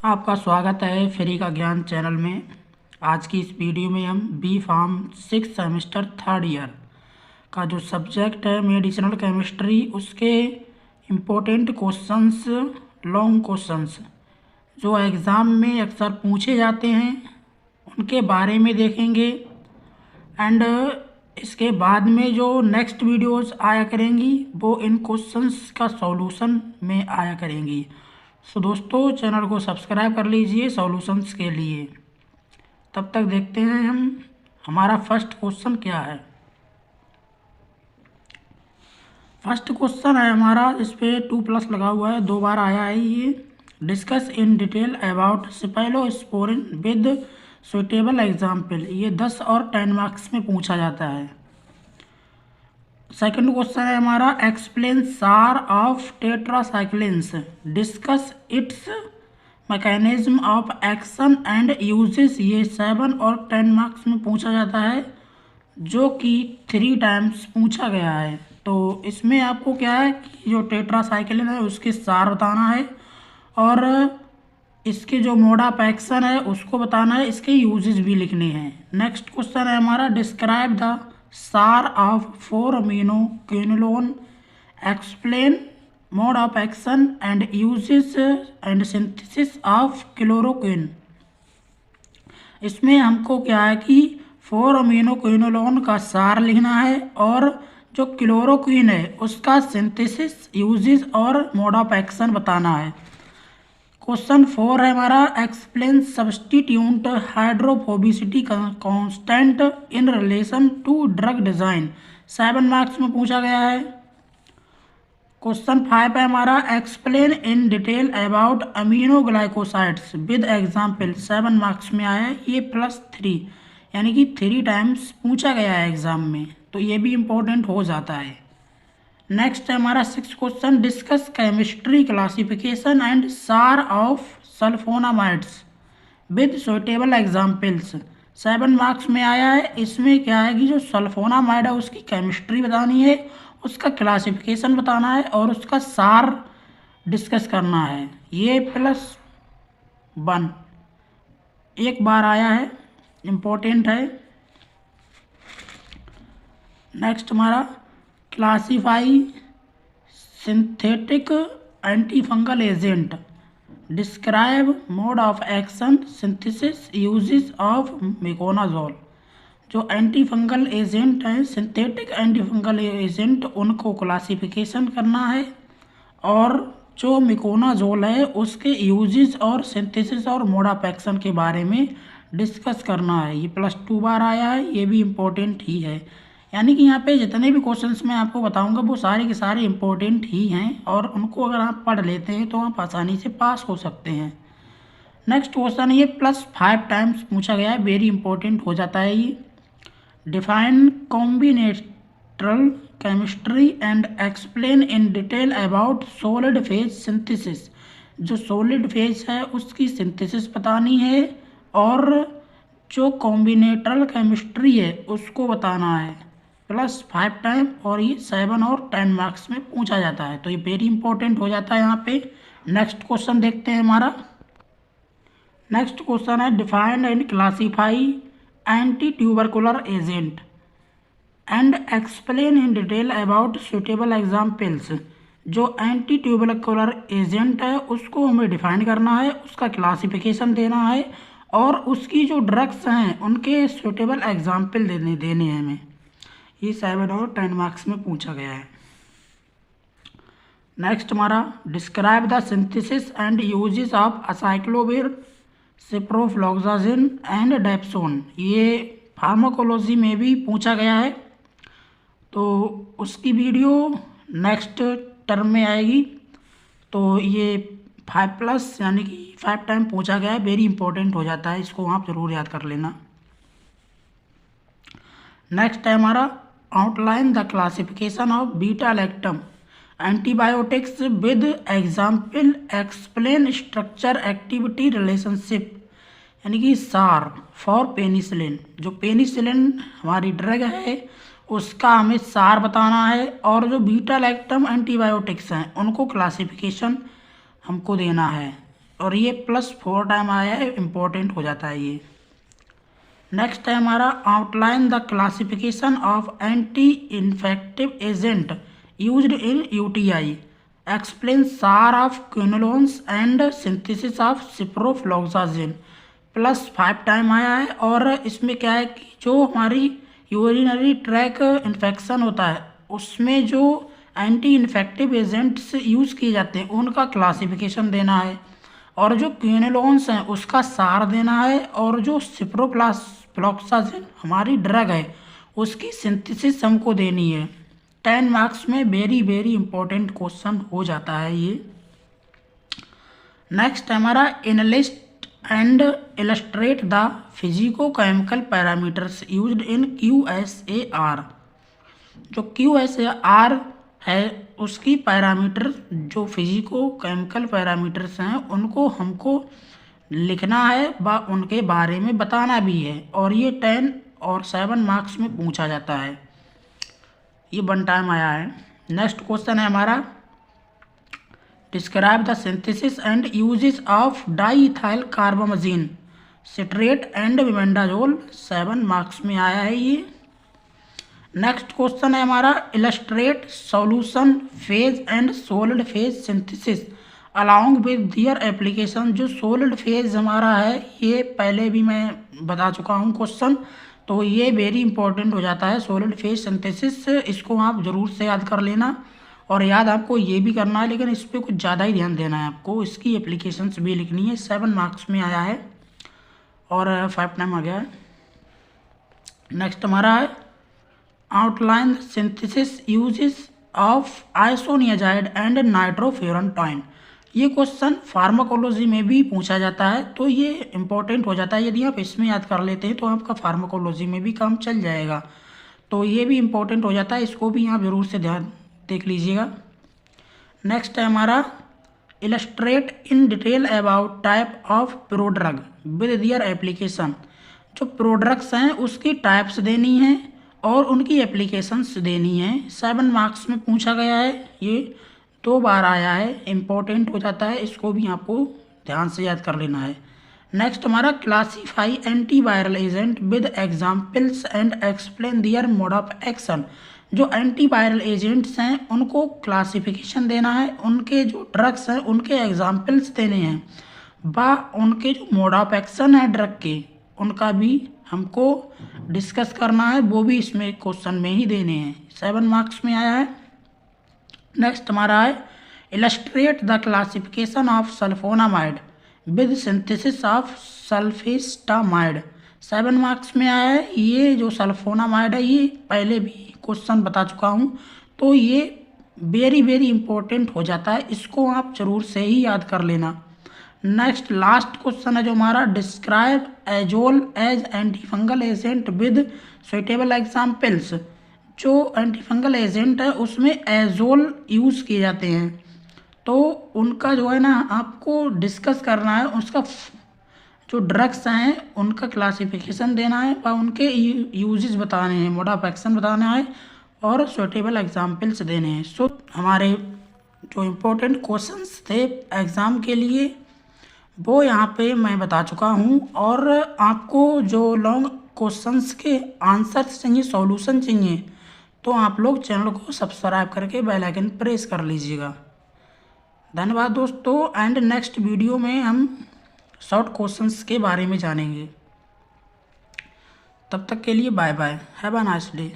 आपका स्वागत है फ्री का ज्ञान चैनल में। आज की इस वीडियो में हम B farm 6 semester 3rd year का जो सब्जेक्ट है मेडिसिनल केमिस्ट्री, उसके इम्पोर्टेंट क्वेश्चंस, लॉन्ग क्वेश्चंस जो एग्ज़ाम में अक्सर पूछे जाते हैं उनके बारे में देखेंगे। एंड इसके बाद में जो नेक्स्ट वीडियोस आया करेंगी वो इन क्वेश्चंस का सॉल्यूशन में आया करेंगी। सो दोस्तों, चैनल को सब्सक्राइब कर लीजिए सॉल्यूशंस के लिए। तब तक देखते हैं हम हमारा फर्स्ट क्वेश्चन क्या है। फर्स्ट क्वेश्चन है हमारा, इस पे 2+ लगा हुआ है, 2 बार आया है ये। Discuss in detail about cephalosporin with suitable example. ये 10 और 10 मार्क्स में पूछा जाता है। सेकंड क्वेश्चन है हमारा, explain SAR of tetracyclines, discuss it's mechanism of action and uses. ये 7 और 10 मार्क्स में पूछा जाता है, जो कि 3 टाइम्स पूछा गया है। तो इसमें आपको क्या है कि जो टेट्रासाइक्लिन है उसके सार बताना है और इसके जो मोड ऑफ एक्शन है उसको बताना है, इसके यूजेस भी लिखने हैं। नेक्स्ट क्वेश्चन है हमारा, डिस्क्राइब द सार ऑफ 4-अमीनो-क्विनोलोन, explain mode of action and uses and synthesis of chloroquine. इसमें हमको क्या है कि 4-अमीनो-क्विनोलोन का सार लिखना है और जो क्लोरोक्विन है उसका सिंथेसिस, यूजेस और मोड ऑफ एक्शन बताना है। क्वेश्चन 4 है हमारा, explain substitute hydrophobicity constant in relation to drug design. 7 marks में पूछा गया है। क्वेश्चन 5 है हमारा, explain in detail about aminoglycosides with example. 7 marks में आया है, ये +3 यानी कि 3 टाइम्स पूछा गया है एग्जाम में, तो ये भी इम्पोर्टेंट हो जाता है। नेक्स्ट है हमारा 6 question, discuss chemistry classification and SAR of sulfonamides with suitable examples. 7 marks में आया है। इसमें क्या है कि जो सल्फोनामाइड है उसकी केमिस्ट्री बतानी है, उसका क्लासिफिकेशन बताना है और उसका सार डिस्कस करना है। ये +1 एक बार आया है, इम्पोर्टेंट है। नेक्स्ट हमारा, classify synthetic antifungal agent, describe mode of action, synthesis, uses of miconazole. जो एंटीफंगल एजेंट हैं, सिंथेटिक एंटीफंगल एजेंट, उनको क्लासिफिकेशन करना है और जो मिकोनाजोल है उसके यूजेस और सिंथेसिस और मोड ऑफ एक्शन के बारे में डिस्कस करना है। ये +2 बार आया है, ये भी इम्पोर्टेंट ही है। यानी कि यहाँ पे जितने भी क्वेश्चंस मैं आपको बताऊंगा वो सारे के सारे इम्पोर्टेंट ही हैं और उनको अगर आप पढ़ लेते हैं तो आप आसानी से पास हो सकते हैं। नेक्स्ट क्वेश्चन ये +5 टाइम्स पूछा गया है, वेरी इंपॉर्टेंट हो जाता है ये। Define combinatorial chemistry and explain in detail about solid phase synthesis. जो सॉलिड फेज है उसकी सिंथेसिस बतानी है और जो कॉम्बिनेटरल केमिस्ट्री है उसको बताना है। +5 टाइम और ये 7 और 10 मार्क्स में पूछा जाता है, तो ये वेरी इंपॉर्टेंट हो जाता है यहाँ पे। नेक्स्ट क्वेश्चन देखते हैं हमारा। नेक्स्ट क्वेश्चन है, define and classify anti tubercular agent and explain in detail about suitable examples. जो एंटी ट्यूबरकुलर एजेंट है उसको हमें डिफाइन करना है, उसका क्लासिफिकेशन देना है और उसकी जो ड्रग्स हैं उनके सुटेबल एग्जाम्पल देने हैं हमें। ये 7 और 10 मार्क्स में पूछा गया है। नेक्स्ट हमारा, describe the synthesis and uses of acyclovir, ciprofloxacin and dapsone. ये फार्माकोलॉजी में भी पूछा गया है, तो उसकी वीडियो नेक्स्ट टर्म में आएगी। तो ये 5+ यानी कि 5 टाइम पूछा गया है, वेरी इंपॉर्टेंट हो जाता है, इसको आप ज़रूर याद कर लेना। नेक्स्ट है हमारा, outline the classification of beta lactam antibiotics with example, explain structure activity relationship. यानी कि सार फॉर पेनिसिलिन। जो पेनिसिलिन हमारी ड्रग है उसका हमें सार बताना है और जो बीटा लैक्टम एंटीबायोटिक्स हैं उनको क्लासिफिकेशन हमको देना है। और ये +4 टाइम आया है, इम्पोर्टेंट हो जाता है ये। नेक्स्ट है हमारा outline the classification of anti infective agent used in UTI, explain SAR of quinolones and synthesis of ciprofloxacin. +5 time आया है। और इसमें क्या है कि जो हमारी यूरिनरी ट्रैक इन्फेक्शन होता है उसमें जो एंटी इन्फेक्टिव एजेंट्स यूज़ किए जाते हैं उनका क्लासिफिकेशन देना है, और जो क्विनोलोन्स हैं उसका सार देना है, और जो सिप्रोफ्लॉक्सासिन हमारी ड्रग है उसकी सिंथेसिस हमको देनी है। 10 मार्क्स में वेरी वेरी इंपॉर्टेंट क्वेश्चन हो जाता है ये। नेक्स्ट हमारा analyst and illustrate the physico chemical parameters used in QSAR। जो QSAR है उसकी पैरामीटर जो फिजिको केमिकल पैरामीटर्स हैं उनको हमको लिखना है व उनके बारे में बताना भी है, और ये 10 और 7 मार्क्स में पूछा जाता है। ये 1 टाइम आया है। नेक्स्ट क्वेश्चन है हमारा describe the synthesis and uses of diethyl carbamazine citrate and mebendazole. 7 marks में आया है ये। नेक्स्ट क्वेश्चन है हमारा illustrate solution phase and solid phase synthesis along with their application. जो सॉलिड फेज हमारा है ये पहले भी मैं बता चुका हूँ क्वेश्चन, तो ये वेरी इंपॉर्टेंट हो जाता है सॉलिड फेज सिंथेसिस। इसको आप ज़रूर से याद कर लेना, और याद आपको ये भी करना है लेकिन इस पर कुछ ज़्यादा ही ध्यान देना है आपको, इसकी एप्लीकेशंस भी लिखनी है। 7 मार्क्स में आया है और 5 टाइम आ गया है। नेक्स्ट हमारा है outline synthesis uses of isoniazid and nitrofurantoin. ये क्वेश्चन फार्माकोलॉजी में भी पूछा जाता है, तो ये इंपॉर्टेंट हो जाता है। यदि आप इसमें याद कर लेते हैं तो आपका फार्माकोलॉजी में भी काम चल जाएगा, तो ये भी इंपॉर्टेंट हो जाता है। इसको भी आप ज़रूर से ध्यान देख लीजिएगा। नेक्स्ट है हमारा illustrate in detail about type of prodrug with their application. जो प्रोड्रग्स हैं उसकी टाइप्स देनी है और उनकी एप्लीकेशंस देनी है। 7 मार्क्स में पूछा गया है, ये 2 बार आया है, इम्पोर्टेंट हो जाता है। इसको भी आपको ध्यान से याद कर लेना है। नेक्स्ट हमारा classify antiviral agent with examples and explain their mode of action. जो एंटीवायरल एजेंट्स हैं उनको क्लासिफिकेशन देना है, उनके जो ड्रग्स हैं उनके एग्जाम्पल्स देने हैं, व उनके जो मोड ऑफ एक्शन है ड्रग के उनका भी हमको डिस्कस करना है, वो भी इसमें क्वेश्चन में ही देने हैं। 7 मार्क्स में आया है। नेक्स्ट हमारा है illustrate the classification of sulfonamide with synthesis of sulfacetamide. 7 marks में आया है। ये जो सल्फोनामाइड है ये पहले भी क्वेश्चन बता चुका हूँ, तो ये वेरी वेरी इंपॉर्टेंट हो जाता है, इसको आप जरूर से ही याद कर लेना। नेक्स्ट लास्ट क्वेश्चन है जो हमारा describe azole as antifungal agent with suitable examples. जो एंटीफंगल एजेंट है उसमें एजोल यूज़ किए जाते हैं, तो उनका जो है ना आपको डिस्कस करना है, उसका जो ड्रग्स हैं उनका क्लासिफिकेशन देना है और उनके यूजेस बताने हैं, मोड ऑफ एक्शन बताना है और सुइटेबल एग्जाम्पल्स देने हैं। सो हमारे जो इम्पोर्टेंट क्वेश्चंस थे एग्ज़ाम के लिए वो यहाँ पे मैं बता चुका हूँ, और आपको जो लॉन्ग क्वेश्चंस के आंसर्स चाहिए, सॉल्यूशन चाहिए, तो आप लोग चैनल को सब्सक्राइब करके बेल आइकन प्रेस कर लीजिएगा। धन्यवाद दोस्तों, एंड नेक्स्ट वीडियो में हम शॉर्ट क्वेश्चंस के बारे में जानेंगे। तब तक के लिए bye bye, have a nice day.